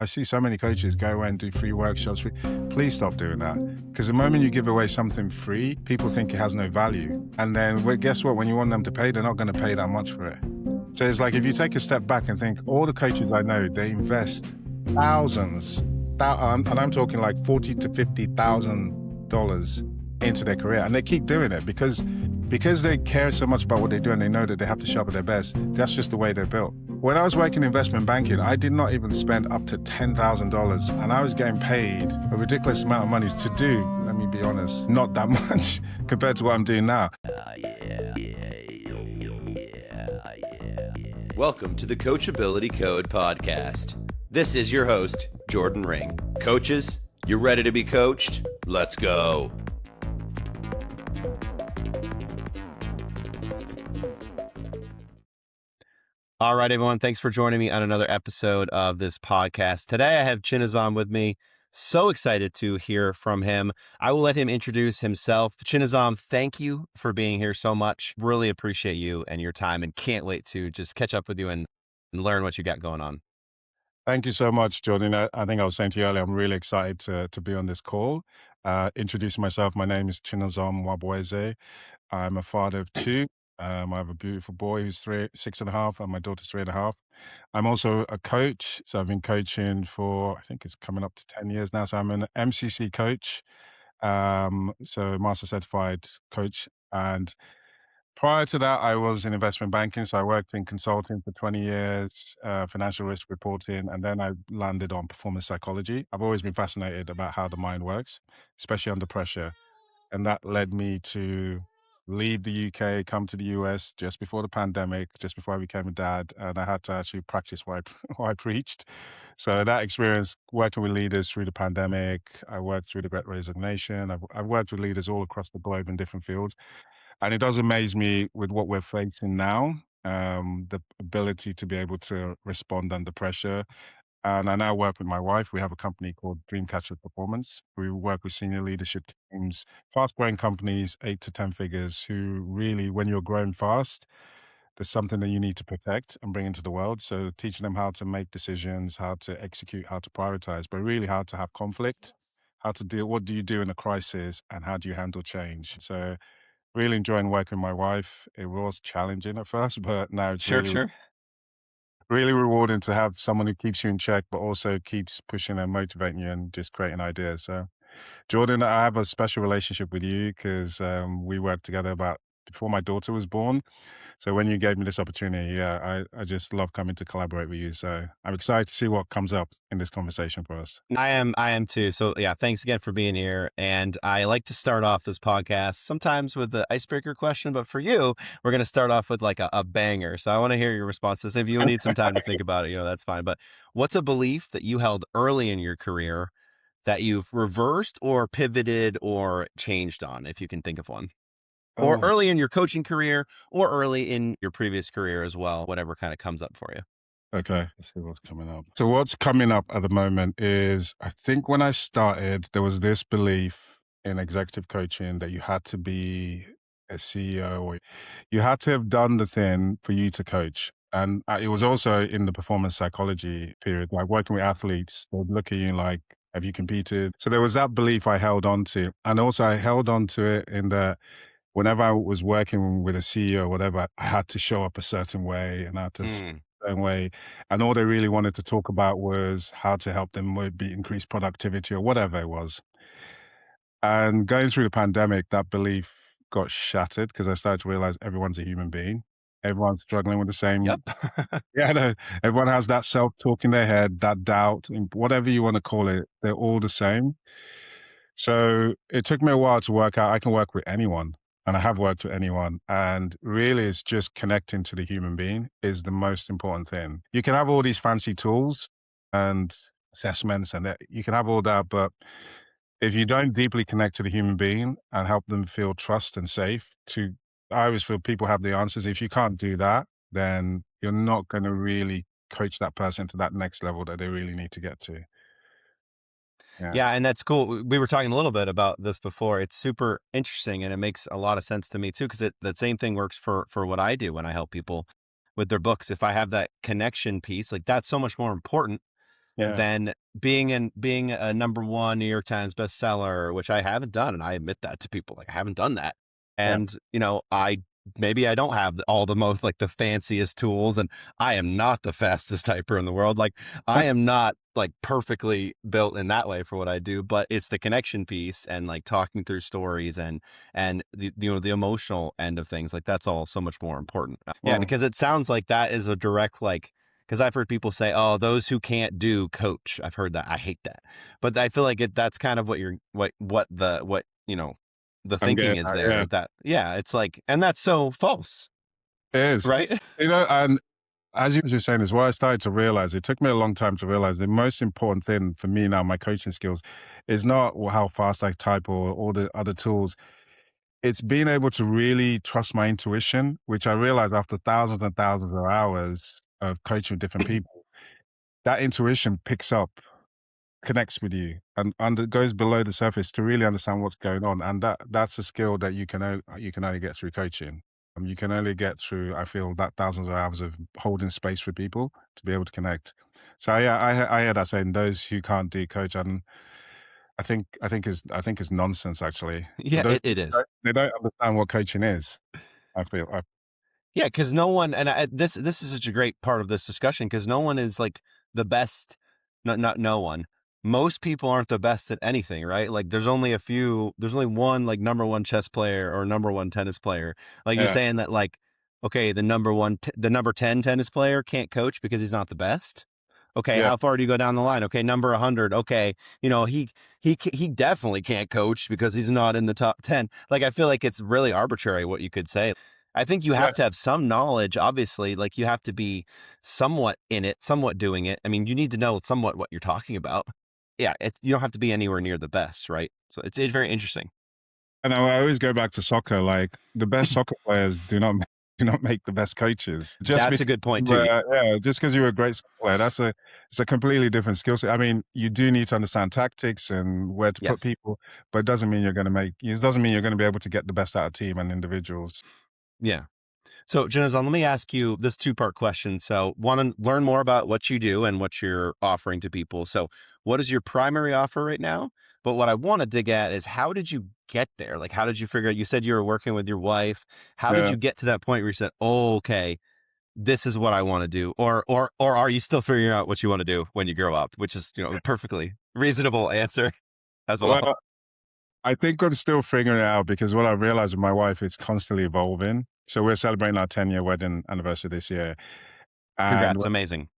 I see so many coaches go away and do free workshops. Please stop doing that. Because the moment you give away something free, people think it has no value. And then guess what? When you want them to pay, they're not going to pay that much for it. So it's like if you take a step back and think, all the coaches I know, they invest thousands, and I'm talking like $40,000 to $50,000 into their career. And they keep doing it because they care so much about what they do and they know that they have to show up at their best. That's just the way they're built. When I was working in investment banking, I did not even spend up to $10,000 and I was getting paid a ridiculous amount of money to do, let me be honest, not that much compared to what I'm doing now. Welcome to the Coachability Code podcast. This is your host, Jordan Ring. Coaches, you ready to be coached? Let's go. All right, everyone. Thanks for joining me on another episode of this podcast. Today, I have Chinazom with me. So excited to hear from him. I will let him introduce himself. Chinazom, thank you for being here so much. Really appreciate you and your time and can't wait to just catch up with you and learn what you got going on. Thank you so much, Jordan. I think I was saying to you earlier, I'm really excited to be on this call. Introducing myself, my name is Chinazom Nwabueze. I'm a father of two. I have a beautiful boy who's 6.5, and my daughter's 3.5. I'm also a coach. So I've been coaching for, I think it's coming up to 10 years now. So I'm an MCC coach, so Master Certified Coach. And prior to that, I was in investment banking. So I worked in consulting for 20 years, financial risk reporting, and then I landed on performance psychology. I've always been fascinated about how the mind works, especially under pressure. And that led me to leave the UK, come to the US just before the pandemic, just before I became a dad. And I had to actually practice what what I preached. So that experience working with leaders through the pandemic, I worked through the Great Resignation. I've worked with leaders all across the globe in different fields. And it does amaze me with what we're facing now, the ability to be able to respond under pressure. And I now work with my wife. We have a company called Dreamcatcher Performance. We work with senior leadership teams, fast-growing companies, 8 to 10 figures, who really, when you're growing fast, there's something that you need to protect and bring into the world. So teaching them how to make decisions, how to execute, how to prioritize, but really how to have conflict, how to deal, what do you do in a crisis, and how do you handle change? So really enjoying working with my wife. It was challenging at first, but now it's Sure. really rewarding to have someone who keeps you in check, but also keeps pushing and motivating you and just creating ideas. So, Jordan, I have a special relationship with you because we worked together about before my daughter was born. So when you gave me this opportunity, yeah, I just love coming to collaborate with you. So I'm excited to see what comes up in this conversation for us. I am too. So yeah, thanks again for being here. And I like to start off this podcast sometimes with the icebreaker question, but for you, we're going to start off with like a banger. So I want to hear your responses. If you need some time to think about it, that's fine. But what's a belief that you held early in your career that you've reversed or pivoted or changed on, if you can think of one? Or Oh, early in your coaching career or early in your previous career as well, whatever kind of comes up for you. okay. Let's see what's coming up. So what's coming up at the moment is, I think when I started, there was this belief in executive coaching that you had to be a CEO or you had to have done the thing for you to coach. And it was also in the performance psychology period, like working with athletes, they'd look at you like, have you competed? So there was that belief I held on to. And also I held on to it in that whenever I was working with a CEO or whatever, I had to show up a certain way and I had to certain way. And all they really wanted to talk about was how to help them maybe increase productivity or whatever it was. And going through the pandemic, that belief got shattered because I started to realize everyone's a human being. Everyone's struggling with the same. Yep. Yeah, no, everyone has that self-talk in their head, that doubt, and whatever you want to call it, they're all the same. So it took me a while to work out I can work with anyone. And I have worked with anyone. And really, it's just connecting to the human being is the most important thing. You can have all these fancy tools and assessments, and you can have all that. But if you don't deeply connect to the human being and help them feel trust and safe, I always feel people have the answers. If you can't do that, then you're not going to really coach that person to that next level that they really need to get to. Yeah. Yeah, and that's cool. We were talking a little bit about this before. It's super interesting, and it makes a lot of sense to me too, because that same thing works for what I do when I help people with their books. If I have that connection piece, like that's so much more important and Yeah. then being a number one New York Times bestseller, which I haven't done, and I admit that to people, like I haven't done that. Yeah. And I maybe I don't have all the most like the fanciest tools, and I am not the fastest typer in the world. Like I am not like perfectly built in that way for what I do, but it's the connection piece and like talking through stories and the emotional end of things. Like that's all so much more important. Yeah, Mm. because it sounds like that is a direct like because I've heard people say, "Oh, those who can't do coach." I've heard that. I hate that, but I feel like that's kind of what you're what the I'm thinking getting is that. there. Yeah. That yeah, it's like, and that's so false, It is. right? And as you were saying, is what I started to realize. It took me a long time to realize the most important thing for me now, my coaching skills, is not how fast I type or all the other tools. It's being able to really trust my intuition, which I realized after thousands and thousands of hours of coaching with different people, that intuition picks up, connects with you, and it goes below the surface to really understand what's going on. And that's a skill that you can only get through coaching. You can only get through, I feel, that thousands of hours of holding space for people to be able to connect. So yeah, I hear that saying, those who can't do coach, and I think is nonsense actually. For Yeah, those it people, is. they don't understand what coaching is. I feel. Yeah, because no one, and this is such a great part of this discussion because no one is like the best. Not no one. Most people aren't the best at anything, right? Like there's only a few. There's only one like number one chess player or number one tennis player. Like you're Yeah, saying that like, okay, the number 10 tennis player can't coach because he's not the best. Okay, yeah. how far do you go down the line? Okay, number 100. Okay, he definitely can't coach because he's not in the top 10. Like I feel like it's really arbitrary what you could say. I think you Yeah. have to have some knowledge, obviously, like you have to be somewhat in it, somewhat doing it. I mean, you need to know somewhat what you're talking about. Yeah, you don't have to be anywhere near the best, right? So it's very interesting. And I always go back to soccer. Like the best soccer players do not do not make the best coaches. Just That's because a good point you too. were, yeah, just because you're a great soccer player, it's a completely different skill set. I mean, you do need to understand tactics and where to put Yes. people, but it doesn't mean you're going to make. It doesn't mean you're going to be able to get the best out of team and individuals. Yeah. So, Janazon, let me ask you this two-part question. So, want to learn more about what you do and what you're offering to people. So, what is your primary offer right now? But what I want to dig at is how did you get there? Like, how did you figure out? You said you were working with your wife. How did Yeah. you get to that point where you said, "Oh, okay, this is what I want to do," or are you still figuring out what you want to do when you grow up? Which is, a perfectly reasonable answer as well. Well, I think I'm still figuring it out because what I realized with my wife, it's constantly evolving. So we're celebrating our 10-year wedding anniversary this year, and Congrats, amazing.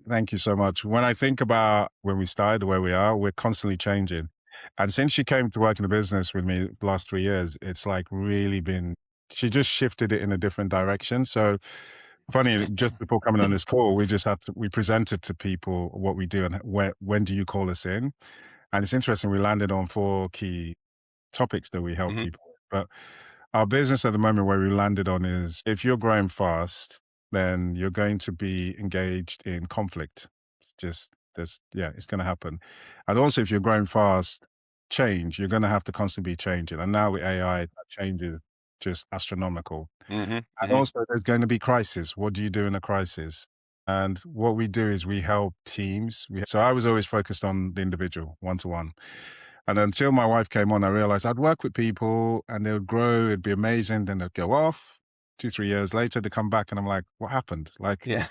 thank you so much. When I think about when we started, where we are, we're constantly changing. And since she came to work in the business with me the last 3 years, it's like really been, she just shifted it in a different direction. So funny, just before coming on this call, we presented to people what we do and when do you call us in? And it's interesting, we landed on four key topics that we help Hmm. people with. But our business at the moment where we landed on is if you're growing fast, then you're going to be engaged in conflict. It's just yeah, it's going to happen. And also if you're growing fast, change, you're going to have to constantly be changing. And now with AI, that change is just astronomical. Hmm. And Hmm. also there's going to be crisis. What do you do in a crisis? And what we do is we help teams. So I was always focused on the individual, one to one. And until my wife came on, I realized I'd work with people and they would grow, it'd be amazing. Then they'd go off 2, 3 years later, they come back and I'm like, what happened? Like, Yeah.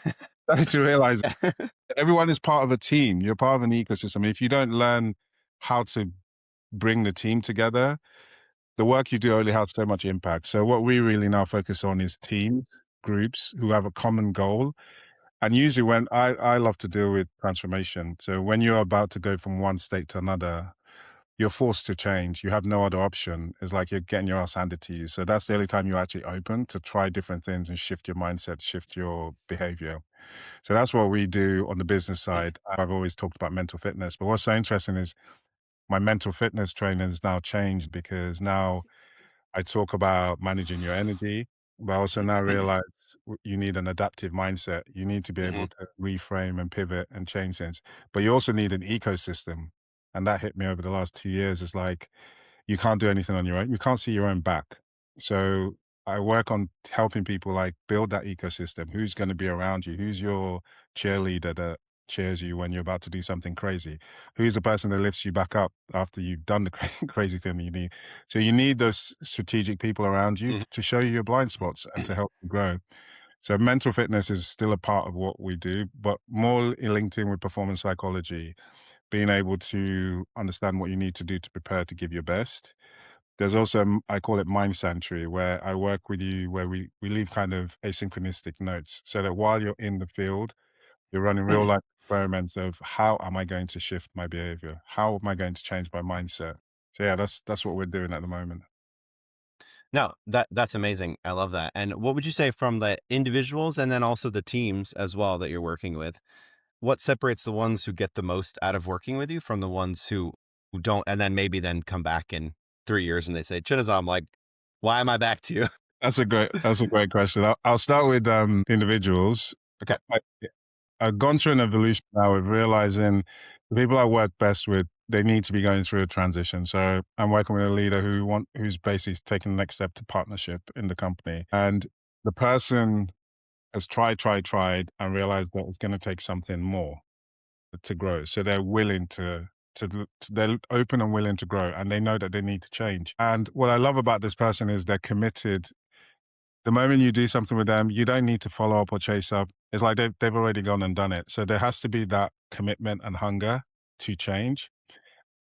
I had to realize everyone is part of a team. You're part of an ecosystem. If you don't learn how to bring the team together, the work you do only has so much impact. So what we really now focus on is teams, groups who have a common goal. And usually when I love to deal with transformation. So when you're about to go from one state to another, you're forced to change. You have no other option. It's like you're getting your ass handed to you. So that's the only time you're actually open to try different things and shift your mindset, shift your behavior. So that's what we do on the business side. I've always talked about mental fitness, but what's so interesting is my mental fitness training has now changed because now I talk about managing your energy, but I also now realize you need an adaptive mindset. You need to be able Hmm. to reframe and pivot and change things, but you also need an ecosystem. And that hit me over the last 2 years. It's like, you can't do anything on your own. You can't see your own back. So I work on helping people like build that ecosystem. Who's going to be around you? Who's your cheerleader that cheers you when you're about to do something crazy? Who's the person that lifts you back up after you've done the crazy thing you need? So you need those strategic people around you Mhm. to show you your blind spots and to help you grow. So mental fitness is still a part of what we do, but more linked in with performance psychology, being able to understand what you need to do to prepare to give your best. There's also, I call it mind sanctuary, where I work with you, where we leave kind of asynchronistic notes so that while you're in the field, you're running real life experiments of how am I going to shift my behavior? How am I going to change my mindset? So yeah, that's what we're doing at the moment. No, that's amazing. I love that. And what would you say from the individuals and then also the teams as well that you're working with? What separates the ones who get the most out of working with you from the ones who don't, and then maybe then come back in 3 years and they say, Chinazom, like, why am I back to you? That's a great question. I'll start with individuals. Okay. I, I've gone through an evolution now of realizing the people I work best with, they need to be going through a transition. So I'm working with a leader who's basically taking the next step to partnership in the company. And the person has tried, and realized that it's going to take something more to grow. So they're willing they're open and willing to grow, and they know that they need to change. And what I love about this person is they're committed. The moment you do something with them, you don't need to follow up or chase up. It's like they've already gone and done it. So there has to be that commitment and hunger to change.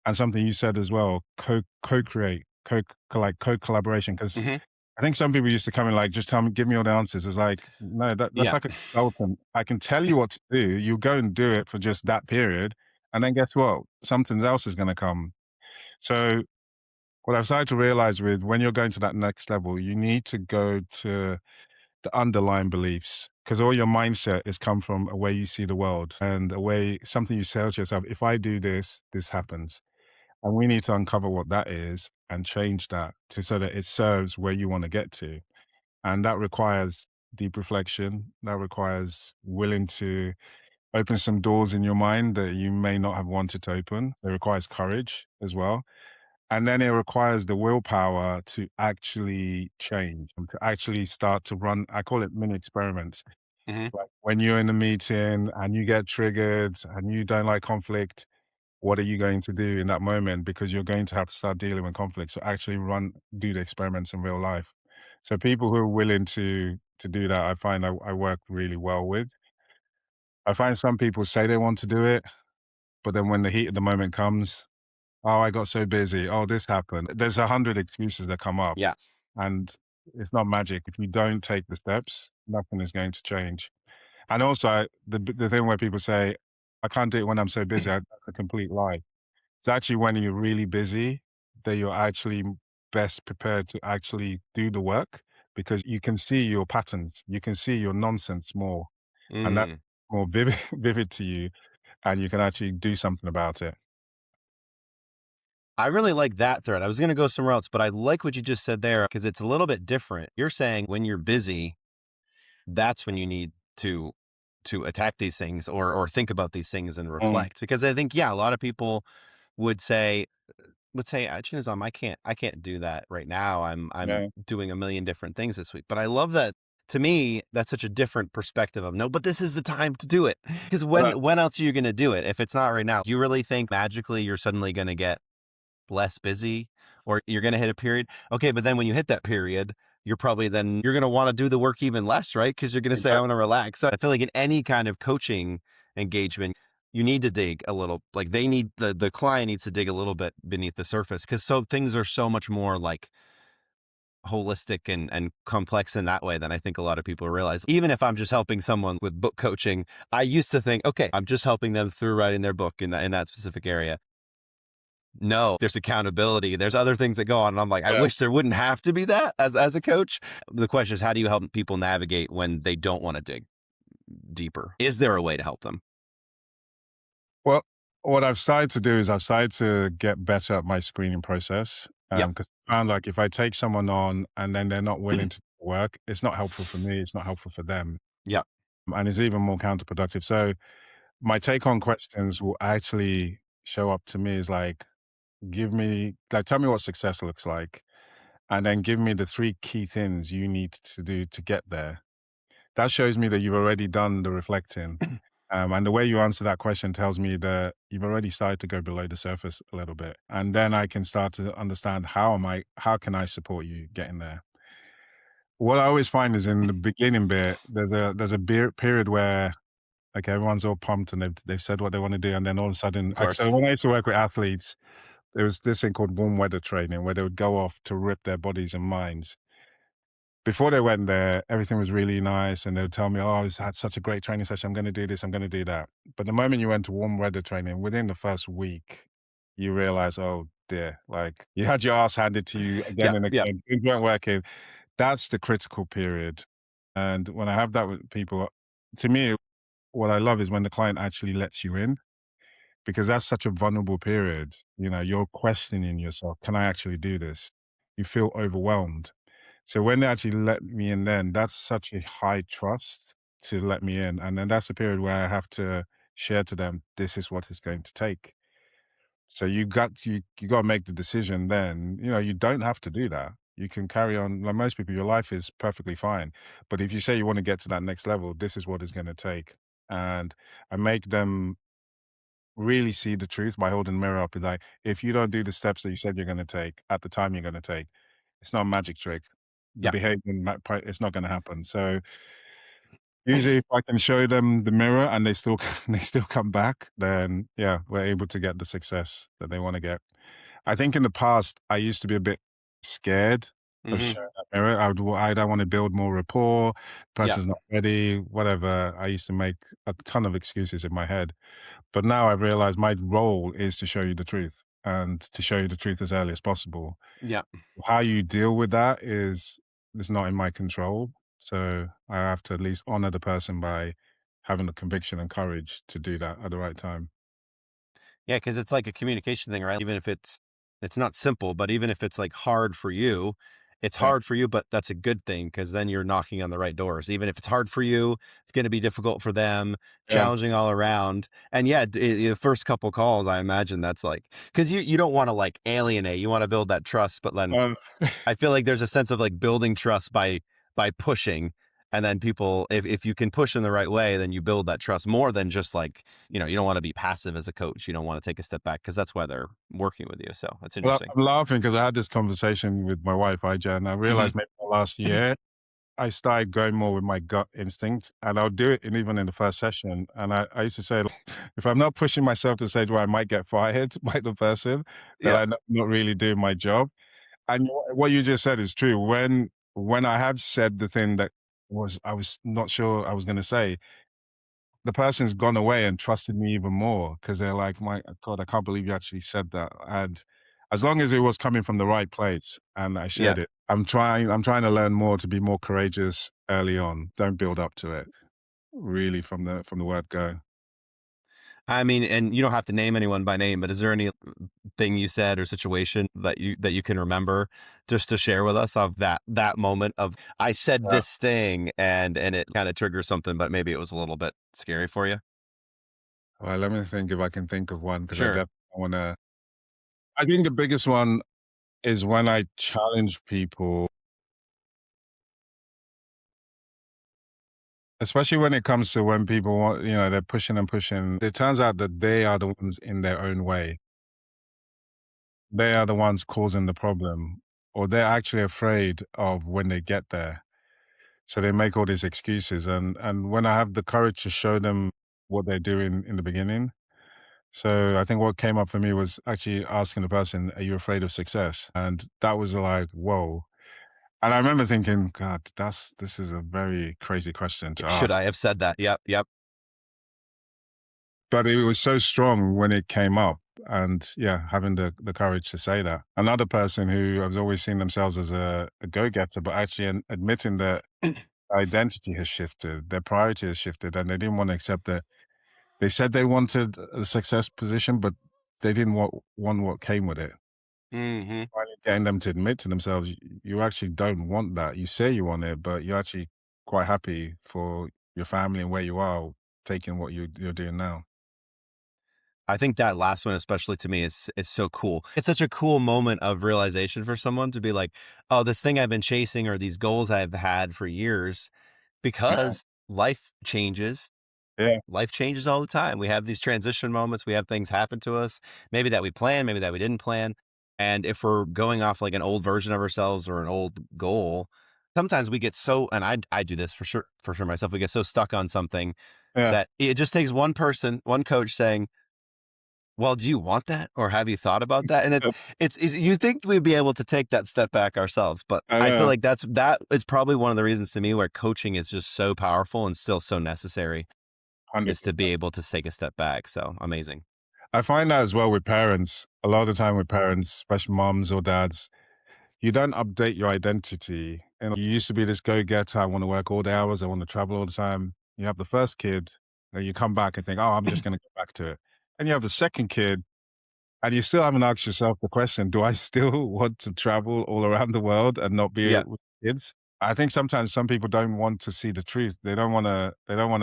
And something you said as well, co-create, co collaboration. Because Hmm. I think some people used to come in like, just tell me, give me all the answers. It's like, no, that's Yeah. like a consultant. I can tell you what to do. You go and do it for just that period. And then guess what? Something else is going to come. So what I've started to realize with when you're going to that next level, you need to go to the underlying beliefs because all your mindset is come from a way you see the world and a way something you say to yourself, if I do this, this happens. And we need to uncover what that is and change that to so that it serves where you want to get to. And that requires deep reflection. That requires willing to open some doors in your mind that you may not have wanted to open. It requires courage as well. And then it requires the willpower to actually change and to actually start to run. I call it mini experiments. Hmm. Like when you're in a meeting and you get triggered and you don't like conflict, what are you going to do in that moment? Because you're going to have to start dealing with conflict. So actually do the experiments in real life. So people who are willing to do that, I find I work really well with. I find some people say they want to do it, but then when the heat of the moment comes, oh, I got so busy. Oh, this happened. There's 100 excuses that come up, Yeah. and it's not magic. If you don't take the steps, nothing is going to change. And also, the thing where people say, "I can't do it when I'm so busy," that's a complete lie. It's actually when you're really busy that you're actually best prepared to actually do the work because you can see your patterns, you can see your nonsense more, and that's Mm. more vivid, vivid to you, and you can actually do something about it. I really like that thread. I was going to go somewhere else, but I like what you just said there because it's a little bit different. You're saying when you're busy, that's when you need to attack these things or think about these things and Mm, reflect. Because I think, yeah, a lot of people would say Chinazam, I can't do that right now. I'm yeah, doing a million different things this week. But I love that. To me, that's such a different perspective of no, but this is the time to do it. Because uh, when else are you going to do it if it's not right now? You really think magically you're suddenly going to get less busy or you're going to hit a period? Okay, but then when you hit that period, you're going to want to do the work even less, right? Because you're going to say I want to exactly. relax. So I feel like in any kind of coaching engagement, you need to dig a little, like the client needs to dig a little bit beneath the surface because so things are so much more like holistic and complex in that way than I think a lot of people realize. Even if I'm just helping someone with book coaching, I used to think, okay, I'm just helping them through writing their book in that specific area. No, there's accountability. There's other things that go on. And I'm like, I Yeah. wish there wouldn't have to be that as a coach. The question is, how do you help people navigate when they don't want to dig deeper? Is there a way to help them? Well, what I've started to do is I've started to get better at my screening process, Yep. because I found, like, if I take someone on and then they're not willing to work, it's not helpful for me, it's not helpful for them, Yep. and it's even more counterproductive. So my take on questions will actually show up to me is like, tell me what success looks like, and then give me the 3 key things you need to do to get there. That shows me that you've already done the reflecting. And the way you answer that question tells me that you've already started to go below the surface a little bit. And then I can start to understand how can I support you getting there? What I always find is in the beginning bit, there's a period where like everyone's all pumped and they've said what they want to do, and then all of a sudden, Of like so course. when I used to work with athletes, there was this thing called warm weather training where they would go off to rip their bodies and minds. Before they went there, everything was really nice, and they would tell me, "Oh, I had such a great training session. I'm going to do this. I'm going to do that." But the moment you went to warm weather training, within the first week, you realize, "Oh dear!" Like you had your ass handed to you again Yeah, and yeah, again. Things weren't working. That's the critical period. And when I have that with people, to me, what I love is when the client actually lets you in because that's such a vulnerable period. You know, you're questioning yourself. Can I actually do this? You feel overwhelmed. So when they actually let me in, then that's such a high trust to let me in. And then that's the period where I have to share to them, this is what it's going to take. So you got to make the decision then. You know, you don't have to do that. You can carry on like most people, your life is perfectly fine. But if you say you want to get to that next level, this is what it's going to take. And I make them really see the truth by holding the mirror up. Is like, if you don't do the steps that you said you're going to take at the time you're going to take, it's not a magic trick. The yeah. behavior, it's not going to happen. So usually, if I can show them the mirror and they still they still come back, then yeah, we're able to get the success that they want to get. I think in the past, I used to be a bit scared of Hmm. showing that mirror. I don't want to build more rapport. Yeah. Person's not ready, whatever. I used to make a ton of excuses in my head. But now I've realized my role is to show you the truth and to show you the truth as early as possible. Yeah. How you deal with that is not in my control. So I have to at least honor the person by having the conviction and courage to do that at the right time. Yeah, because it's like a communication thing, right? Even if it's not simple, but even if it's like hard for you, it's Yeah. hard for you, but that's a good thing because then you're knocking on the right doors. Even if it's hard for you, it's going to be difficult for them, Yeah. challenging all around. And yeah, the first couple calls, I imagine that's like because you don't want to like alienate, you want to build that trust, but then Um, I feel like there's a sense of like building trust by pushing. And then people, if you can push in the right way, then you build that trust more than just like, you don't want to be passive as a coach. You don't want to take a step back because that's why they're working with you. So that's well, interesting. I'm laughing because I had this conversation with my wife, IJ, and I Hmm. realized maybe the last year I started going more with my gut instinct, and I'll do it even in the first session. And I used to say, like, if I'm not pushing myself to the stage where I might get fired by the person, then Yeah. I'm not really doing my job. And what you just said is true. When I have said the thing that I was not sure I was going to say, the person's gone away and trusted me even more because they're like, "My God, I can't believe you actually said that." And as long as it was coming from the right place and I Yeah. shared it, I'm trying to learn more to be more courageous early on. Don't build up to it. Really from the word go. I mean, and you don't have to name anyone by name, but is there anything you said or situation that you can remember just to share with us of that moment of I said Yeah. this thing and it kind of triggers something, but maybe it was a little bit scary for you? Well, let me think if I can think of one because I Sure. definitely want to. I think the biggest one is when I challenge people, especially when it comes to when people want, they're pushing and pushing. It turns out that they are the ones in their own way. They are the ones causing the problem, or they're actually afraid of when they get there. So they make all these excuses. And when I have the courage to show them what they're doing in the beginning. So I think what came up for me was actually asking the person, "Are you afraid of success?" And that was like, whoa. And I remember thinking, God, this is a very crazy question to Should ask. I have said that? Yep, yep. But it was so strong when it came up. And yeah, having the courage to say that. Another person who has always seen themselves as a go-getter, but actually admitting that identity has shifted, their priority has shifted, and they didn't want to accept that. They said they wanted a success position, but they didn't want what came with it. Mhm. Finally getting them to admit to themselves, you actually don't want that. You say you want it, but you're actually quite happy for your family and where you are, taking what you're doing now. I think that last one, especially to me, is so cool. It's such a cool moment of realization for someone to be like, "Oh, this thing I've been chasing or these goals I've had for years Yeah. because life changes Yeah, life changes all the time. We have these transition moments. We have things happen to us, maybe that we plan, maybe that we didn't plan. And if we're going off like an old version of ourselves or an old goal, sometimes we get so, and I do this for sure myself. We get so stuck on something yeah, that it just takes one person, one coach saying, well, do you want that? Or have you thought about that? And yeah, it's you think we'd be able to take that step back ourselves, but I I feel know, like that is probably one of the reasons to me where coaching is just so powerful and still so necessary is to be 100%. able to take a step back. So amazing. I find that as well with parents. A lot of the time with parents, especially moms or dads, you don't update your identity. And you used to be this go-getter, I want to work all the hours, I want to travel all the time. You have the first kid, and you come back and think, oh, I'm just going to go back to it. And you have the second kid, and you still haven't asked yourself the question, do I still want to travel all around the world and not be Yeah. with kids? I think sometimes some people don't want to see the truth. They don't want to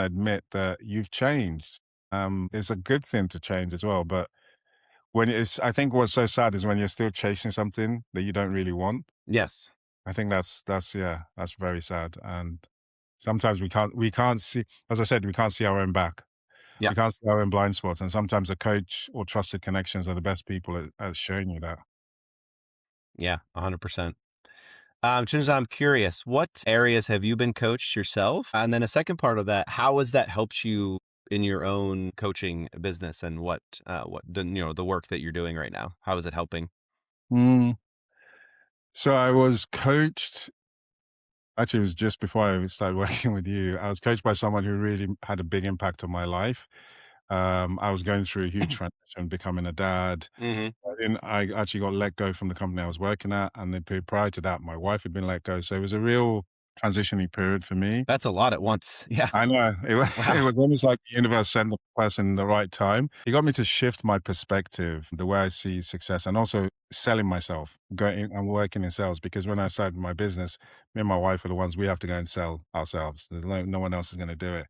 admit that you've changed. It's a good thing to change as well. But when it's I think what's so sad is when you're still chasing something that you don't really want. Yes. I think that's yeah, that's very sad. And sometimes we can't see, as I said, we can't see our own back. Yeah. We can't see our own blind spots. And sometimes a coach or trusted connections are the best people at showing you that. Yeah. 100%. Chinazom, I'm curious, what areas have you been coached yourself? And then a second part of that, how has that helped you in your own coaching business and what the, the work that you're doing right now? How is it helping? Mm. So I was coached. Actually, it was just before I started working with you. I was coached by someone who really had a big impact on my life. I was going through a huge transition, becoming a dad. Hmm. I actually got let go from the company I was working at, and the period prior to that, my wife had been let go. So it was a real transitioning period for me. That's a lot at once. Yeah. I know. It was Wow. it was almost like the universe sent the person in the right time. He got me to shift my perspective, the way I see success, and also selling myself, going and working in sales. Because when I started my business, me and my wife are the ones we have to go and sell ourselves. There's no one else is going to do it.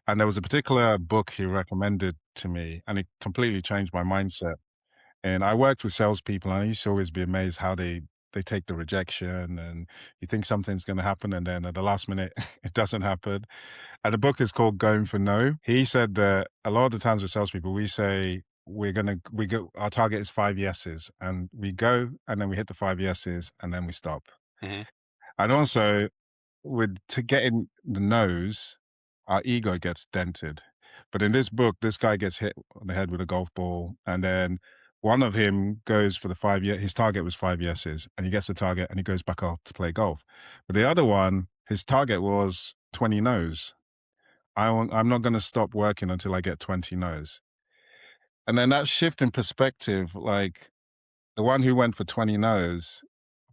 And there was a particular book he recommended to me, and it completely changed my mindset. And I worked with salespeople, and I used to always be amazed how they take the rejection, and you think something's going to happen, and then at the last minute, it doesn't happen. And the book is called Going for No. He said that a lot of the times with salespeople, we say we go, our target is 5 yeses, and we go, and then we hit the 5 yeses, and then we stop. Hmm. And also, with to getting the no's, our ego gets dented. But in this book, this guy gets hit on the head with a golf ball, and then one of him goes for the 5 year. His target was 5 yeses, and he gets the target, and he goes back off to play golf. But the other one, his target was 20 no's. I'm not going to stop working until I get 20 no's. And then that shift in perspective, like the one who went for 20 no's,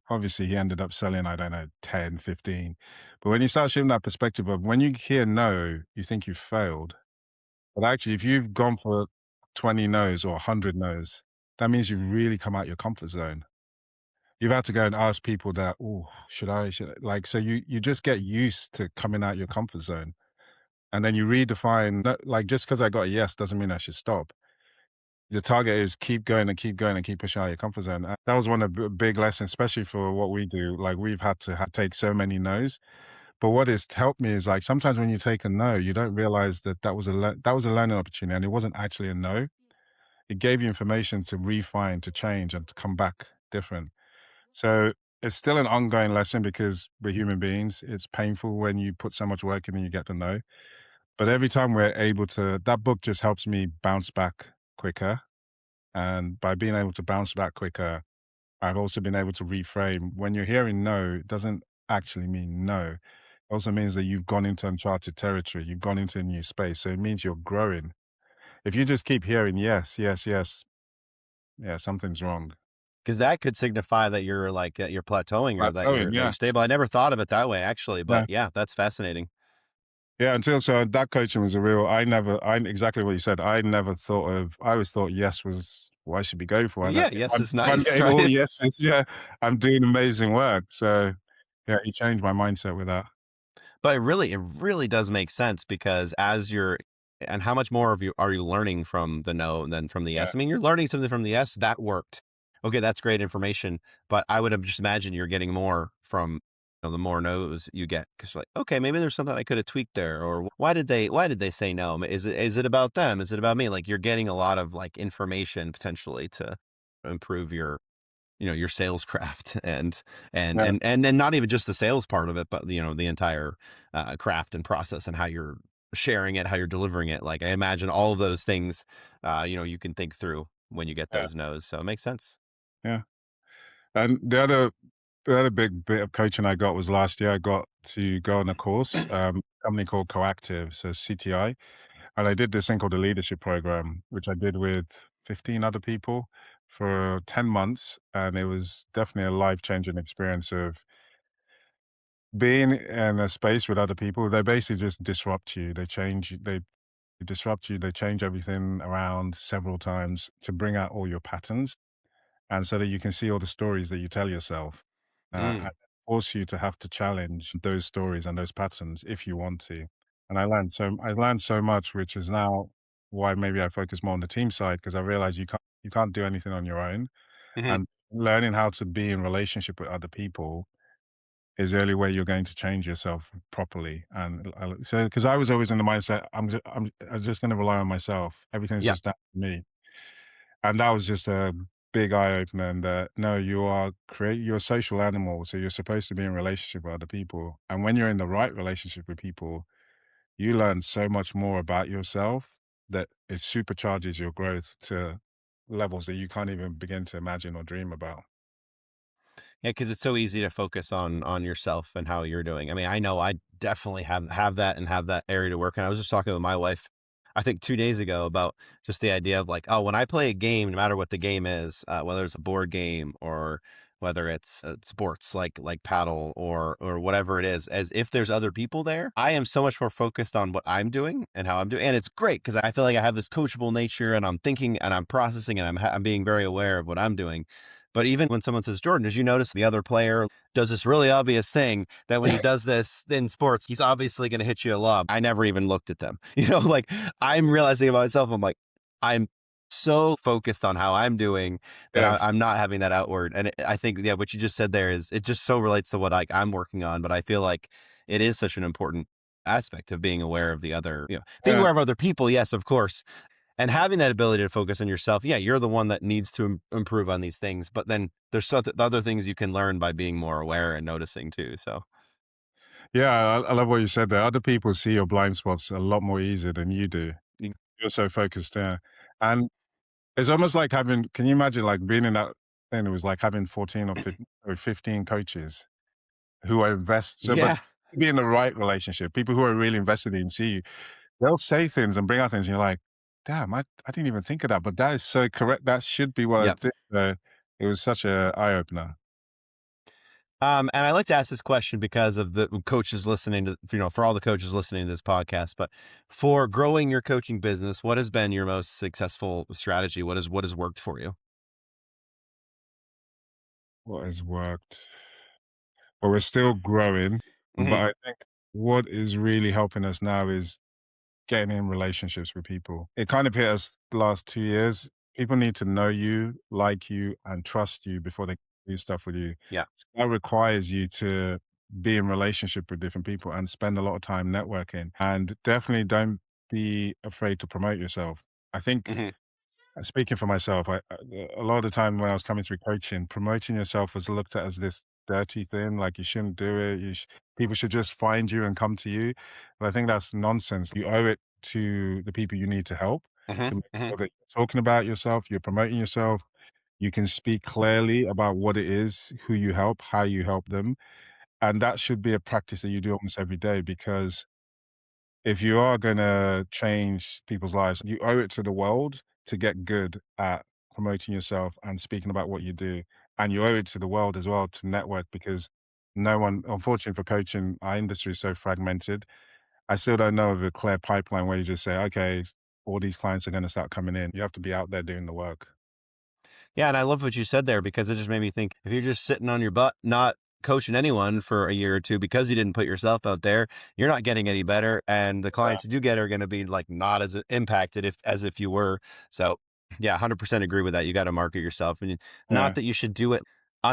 obviously he ended up selling, I don't know, 10, 15. But when you start shifting that perspective of when you hear no, you think you've failed. But actually, if you've gone for 20 no's or 100 no's, that means you've really come out your comfort zone. You've had to go and ask people that, oh, should I? Like, so you just get used to coming out your comfort zone. And then you redefine, like, just because I got a yes doesn't mean I should stop. The target is keep going and keep going and keep pushing out your comfort zone. That was one of the big lessons, especially for what we do. Like we've had to take so many no's. But what has helped me is like sometimes when you take a no, you don't realize that that was a learning opportunity, and it wasn't actually a no. It gave you information to refine, to change, and to come back different. So it's still an ongoing lesson because we're human beings. It's painful when you put so much work in and you get the no. But every time we're able to, that book just helps me bounce back quicker. And by being able to bounce back quicker, I've also been able to reframe. When you're hearing no, it doesn't actually mean no. It also means that you've gone into uncharted territory. You've gone into a new space. So it means you're growing. If you just keep hearing yes, yes, yes, yeah, something's wrong. Because that could signify that you're like that you're plateauing or Plateauing, that you're yeah. stable. I never thought of it that way actually, but Yeah. yeah, that's fascinating. Yeah, until so that coaching was a real I exactly what you said. I always thought yes was what I should be going for. Well, And yeah, yes is if I'm nice, getting all right? yeses, yeah, I'm doing amazing work. So yeah, he changed my mindset with that. But it really does make sense because as you're and how much more of you are you learning from the no than from the Yeah. yes? I mean, you're learning something from the yes that worked. Okay, that's great information, but I would have just imagined you're getting more from the more no's you get, because like, okay, maybe there's something I could have tweaked there, or why did they say no? Is it about them? Is it about me? Like you're getting a lot of like information potentially to improve your sales craft and and Yeah, and and then not even just the sales part of it, but the entire craft and process and how you're sharing it, how you're delivering it. Like I imagine all of those things, you can think through when you get yeah, those no's. So it makes sense. yeah. And the other big bit of coaching I got was last year. I got to go on a course, company called Coactive, so CTI, and I did this thing called the leadership program, which I did with 15 other people for 10 months, and it was definitely a life-changing experience of being in a space with other people. They basically just disrupt you. They disrupt you. They change everything around several times to bring out all your patterns, and so that you can see all the stories that you tell yourself, Mm. and force you to have to challenge those stories and those patterns if you want to. And I learned so much, which is now why maybe I focus more on the team side, because I realize you can't do anything on your own, Hmm. and learning how to be in relationship with other people is the only way you're going to change yourself properly. And so, because I was always in the mindset, I'm just going to rely on myself. Everything's Yeah. just down to me, and that was just a big eye opener. And no, you're a social animal, so you're supposed to be in relationship with other people. And when you're in the right relationship with people, you learn so much more about yourself that it supercharges your growth to levels that you can't even begin to imagine or dream about. Yeah, because it's so easy to focus on yourself and how you're doing. I mean, I know I definitely have that and have that area to work. And I was just talking with my wife, I think 2 days ago, about just the idea of like, oh, when I play a game, no matter what the game is, whether it's a board game or whether it's sports like paddle or whatever it is, as if there's other people there, I am so much more focused on what I'm doing and how I'm doing, and it's great because I feel like I have this coachable nature, and I'm thinking and I'm processing and I'm being very aware of what I'm doing. But even when someone says, Jordan, did you notice the other player does this really obvious thing that when he does this in sports, he's obviously going to hit you a lob? I never even looked at them. Like I'm realizing about myself, I'm like, I'm so focused on how I'm doing that Yeah, I'm not having that outward. And I think, yeah, what you just said there is, it just so relates to what I'm working on. But I feel like it is such an important aspect of being aware of the other, being yeah. aware of other people. Yes, of course, and having that ability to focus on yourself. Yeah, you're the one that needs to improve on these things, but then there's the other things you can learn by being more aware and noticing too. So Yeah, I love what you said there. Other people see your blind spots a lot more easier than you do. y- You're so focused there. And it's almost like having, can you imagine like being in that thing? It was like having 14 or 15 coaches who are but yeah. be in the right relationship, people who are really invested in see you. They'll say things and bring out things. And you're like, damn, I didn't even think of that, but that is so correct. That should be what I Yep. did. It was such a eye opener. And I like to ask this question because of the coaches listening to, for all the coaches listening to this podcast. But for growing your coaching business, what has been your most successful strategy? What has worked for you? What has worked? But we're still growing. But Hmm. I think what is really helping us now is getting in relationships with people. It kind of hit us the last 2 years. People need to know you, like you, and trust you before they do stuff with you. Yeah. So that requires you to be in relationship with different people and spend a lot of time networking. And definitely don't be afraid to promote yourself. I think Hmm. speaking for myself, a lot of the time when I was coming through coaching, promoting yourself was looked at as this dirty thing, like you shouldn't do it. People should just find you and come to you. But I think that's nonsense. You owe it to the people you need to help Hmm. to make Hmm. sure that you're talking about yourself, you're promoting yourself, you can speak clearly about what it is, who you help, how you help them. And that should be a practice that you do almost every day, because if you are gonna change people's lives, you owe it to the world to get good at promoting yourself and speaking about what you do. And you owe it to the world as well to network, because no one, unfortunately for coaching, our industry is so fragmented. I still don't know of a clear pipeline where you just say, okay, all these clients are going to start coming in. You have to be out there doing the work. Yeah, and I love what you said there because it just made me think, if you're just sitting on your butt, not coaching anyone for a year or two because you didn't put yourself out there, you're not getting any better. And the Yeah. clients you do get are going to be like not as impacted if you were. So yeah, 100% agree with that. You got to market yourself, and not Yeah. that you should do it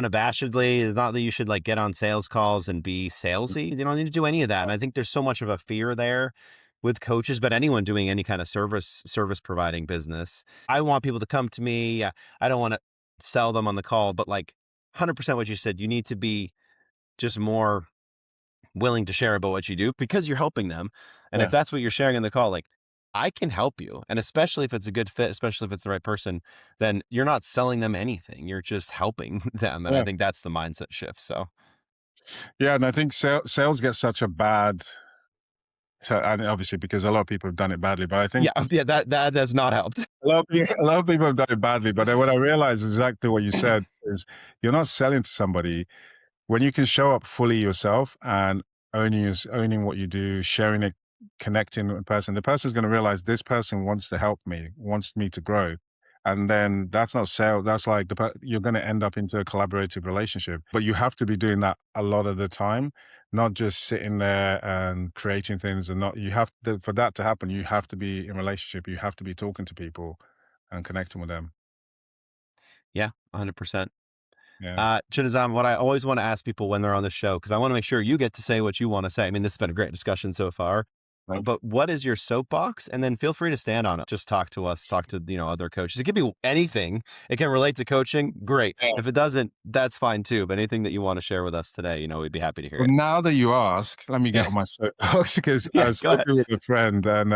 unabashedly. It's not that you should like get on sales calls and be salesy. You don't need to do any of that. And I think there's so much of a fear there with coaches, but anyone doing any kind of service providing business. I want people to come to me. I don't want to sell them on the call, but like 100% what you said, you need to be just more willing to share about what you do because you're helping them. And if Yeah. that's what you're sharing in the call, like I can help you. And especially if it's a good fit, especially if it's the right person, then you're not selling them anything. You're just helping them. And I Yeah. think that's the mindset shift. So Yeah, and I think sales get such a bad and obviously because a lot of people have done it badly, but I think yeah, yeah, that has not helped. a lot of people have done it badly, but then what I realized is exactly what you said is you're not selling to somebody when you can show up fully yourself and owning what you do, sharing it, connecting with the person's going to realize this person wants to help me, wants me to grow. And then that's not sales. That's like you're going to end up into a collaborative relationship, but you have to be doing that a lot of the time, not just sitting there and creating things and not, you have to, for that to happen, you have to be in relationship. You have to be talking to people and connecting with them. Yeah, 100%. Yeah. Chinazam, what I always want to ask people when they're on the show, because I want to make sure you get to say what you want to say. I mean, this has been a great discussion so far. Thank you. But what is your soapbox? And then feel free to stand on it. Just talk to us, talk to, other coaches. It could be anything. It can relate to coaching. Great. If it doesn't, that's fine too. But anything that you want to share with us today, we'd be happy to hear Well, it. now that you ask, let me get Yeah. on my soapbox because I Yeah. was Go ahead. talking with a friend and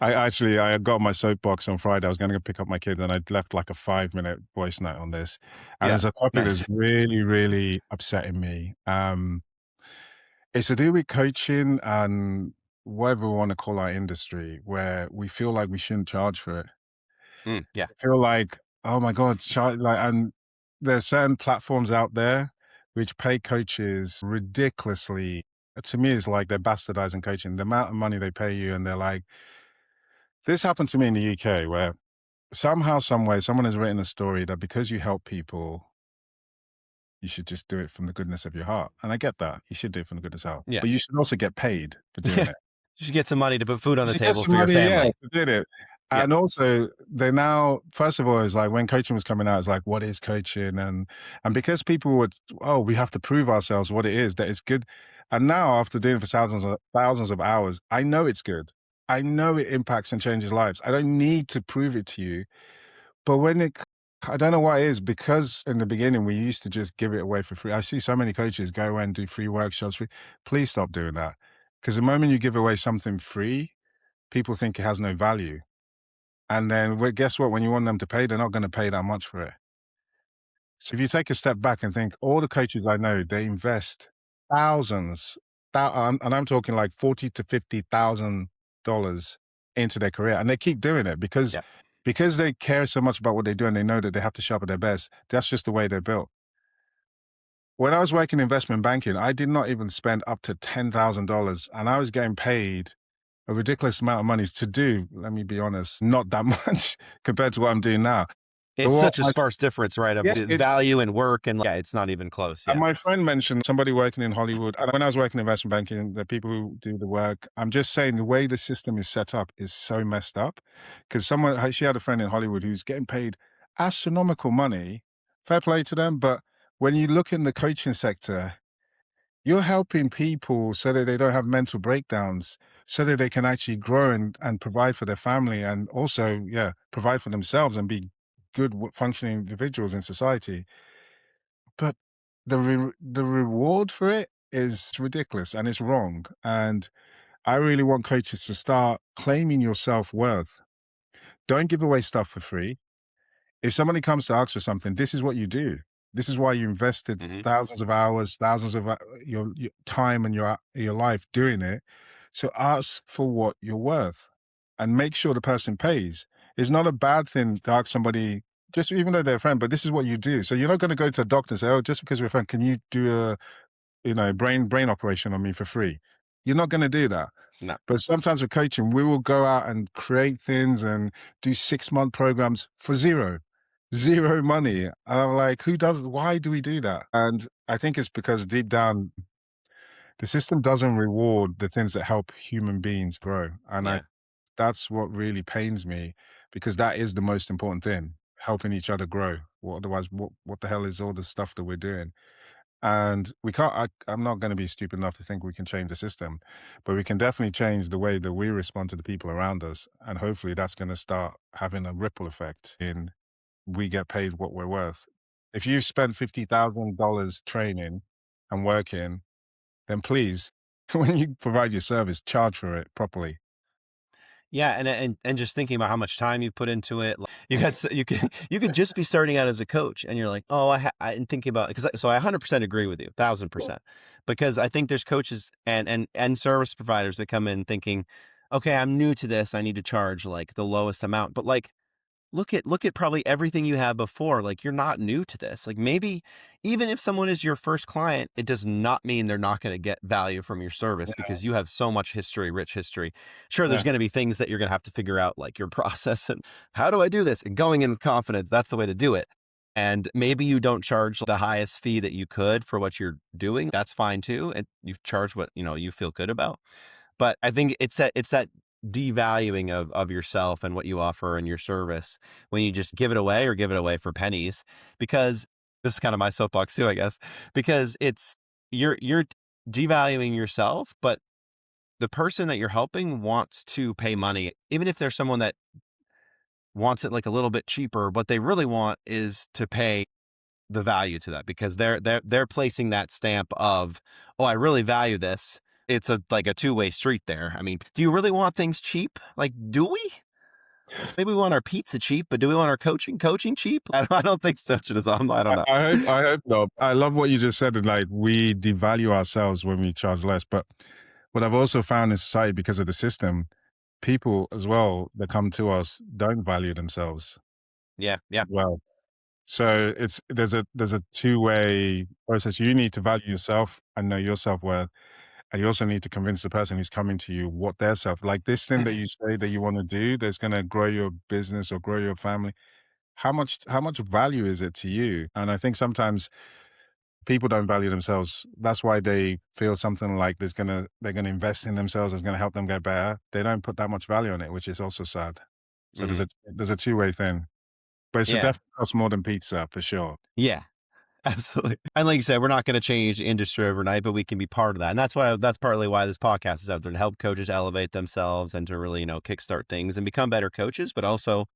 I got my soapbox on Friday. I was going to go pick up my kid and I left like a 5-minute voice note on this. And Yeah. there's a topic that's Nice. really, really upsetting me. It's to do with coaching and whatever we want to call our industry, where we feel like we shouldn't charge for it. Yeah. Feel like, oh my God, and there's certain platforms out there which pay coaches ridiculously. To me, it's like they're bastardizing coaching. The amount of money they pay you, and they're like, this happened to me in the UK where somehow, some way, someone has written a story that because you help people, you should just do it from the goodness of your heart. And I get that. You should do it from the goodness of your heart. Yeah. But you should also get paid for doing Yeah. it. You should get some money to put food on You the should get table some for your money, yeah, family. to do it. Yeah. And also, they now, first of all, it's like when coaching was coming out, it's like, what is coaching? And because people would, oh, we have to prove ourselves what it is, that it's good. And now, after doing it for thousands of hours, I know it's good. I know it impacts and changes lives. I don't need to prove it to you. But I don't know what it is, because in the beginning, we used to just give it away for free. I see so many coaches go away and do free workshops. Please stop doing that. Because the moment you give away something free, people think it has no value. And then guess what? When you want them to pay, they're not going to pay that much for it. So if you take a step back and think, all the coaches I know, they invest thousands, and I'm talking like 40 to $50,000 into their career, and they keep doing it Yeah. because they care so much about what they do, and they know that they have to sharpen their best. That's just the way they're built. When I was working in investment banking, I did not even spend up to $10,000, and I was getting paid a ridiculous amount of money to do, let me be honest, not that much compared to what I'm doing now. But It's such a sparse difference, right? Of yes, the it's, value and work. And yeah, it's not even close. and Yeah. my friend mentioned somebody working in Hollywood. And when I was working in investment banking, the people who do the work, I'm just saying the way the system is set up is so messed up. Because she had a friend in Hollywood who's getting paid astronomical money. Fair play to them. But when you look in the coaching sector, you're helping people so that they don't have mental breakdowns, so that they can actually grow and provide for their family and also, yeah, provide for themselves and be good functioning individuals in society. But the reward for it is ridiculous and it's wrong. And I really want coaches to start claiming your self-worth. Don't give away stuff for free. If somebody comes to ask for something, this is what you do. This is why you invested Hmm. thousands of hours, thousands of your time and your life doing it. So ask for what you're worth and make sure the person pays. It's not a bad thing to ask somebody, just even though they're a friend, but this is what you do. So you're not going to go to a doctor and say, oh, just because we're a friend, can you do a brain operation on me for free? You're not going to do that. No. But sometimes with coaching, we will go out and create things and do 6-month programs for zero money. And I'm like, why do we do that? And I think it's because deep down, the system doesn't reward the things that help human beings grow. And Yeah. that's what really pains me, because that is the most important thing, helping each other grow. Well, otherwise, what the hell is all the stuff that we're doing? And we can't. I'm not going to be stupid enough to think we can change the system, but we can definitely change the way that we respond to the people around us, and hopefully, that's going to start having a ripple effect in we get paid what we're worth. If you spend $50,000 training and working, then please, when you provide your service, charge for it properly. Yeah, and just thinking about how much time you put into it, like, you could just be starting out as a coach, and you're like, oh, and thinking about because so I 100% agree with you, 1,000%, because I think there's coaches and service providers that come in thinking, okay, I'm new to this, I need to charge like the lowest amount, but like look at probably everything you had before. Like, you're not new to this. Like, maybe even if someone is your first client, it does not mean they're not going to get value from your service Yeah, because you have so much history, rich history. Sure, there's yeah, going to be things that you're going to have to figure out, like your process and how do I do this? And going in with confidence, that's the way to do it. And maybe you don't charge the highest fee that you could for what you're doing. That's fine too. And you charge what, you feel good about. But I think it's that devaluing of yourself and what you offer and your service when you just give it away or give it away for pennies, because this is kind of my soapbox too, I guess, because you're devaluing yourself, but the person that you're helping wants to pay money, even if there's someone that wants it like a little bit cheaper. What they really want is to pay the value to that because they're placing that stamp of, oh, I really value this. It's like a two-way street there. I mean, do you really want things cheap? Like, do we? Maybe we want our pizza cheap, but do we want our coaching cheap? I don't think so. I don't know. I hope not. I love what you just said. And like, we devalue ourselves when we charge less. But what I've also found in society, because of the system, people as well that come to us don't value themselves Yeah, yeah. well. So there's a two-way process. You need to value yourself and know your self-worth. And you also need to convince the person who's coming to you what their self, like this thing that you say that you want to do, that's going to grow your business or grow your family. How much value is it to you? And I think sometimes people don't value themselves. That's why they feel something like they're gonna invest in themselves, it's gonna help them get better. They don't put that much value on it, which is also sad. So there's Hmm. a two-way thing. But it should Yeah, definitely cost more than pizza for sure. yeah. Absolutely. And like you said, we're not going to change the industry overnight, but we can be part of that. And that's partly why this podcast is out there, to help coaches elevate themselves and to really, kickstart things and become better coaches, but also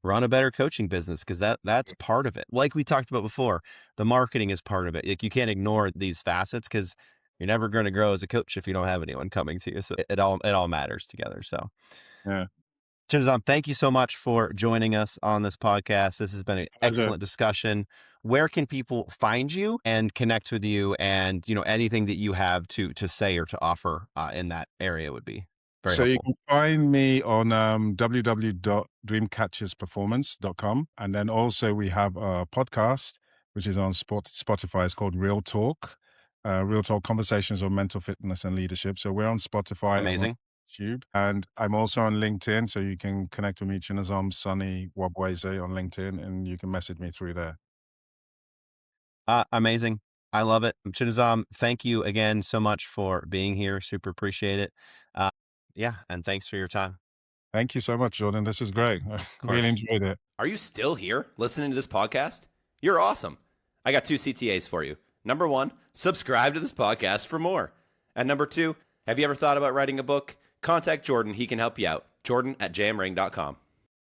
run a better coaching business, because that's part of it. Like we talked about before, the marketing is part of it. Like, you can't ignore these facets because you're never going to grow as a coach if you don't have anyone coming to you. So it all matters together. So, Yeah. Chinazom, thank you so much for joining us on this podcast. This has been an Pleasure. excellent discussion. Where can people find you and connect with you, and anything that you have to say or to offer in that area would be very So you helpful. can find me on www.dreamcatchersperformance.com. And then also we have a podcast, which is on Spotify. It's called Real Talk Conversations on Mental Fitness and Leadership. So we're on Spotify and we're on Amazing. YouTube. And I'm also on LinkedIn. So you can connect with me, Chinazom Sunny Wabweze on LinkedIn, and you can message me through there. Amazing. I love it. Chinazom, thank you again so much for being here. Super appreciate it. Uh, yeah, and thanks for your time. Thank you so much, Jordan. This was great. I Of really course. enjoyed it. Are you still here listening to this podcast? You're awesome. I got two CTAs for you. Number one, subscribe to this podcast for more. And number two, have you ever thought about writing a book? Contact Jordan. He can help you out. Jordan at jamring.com.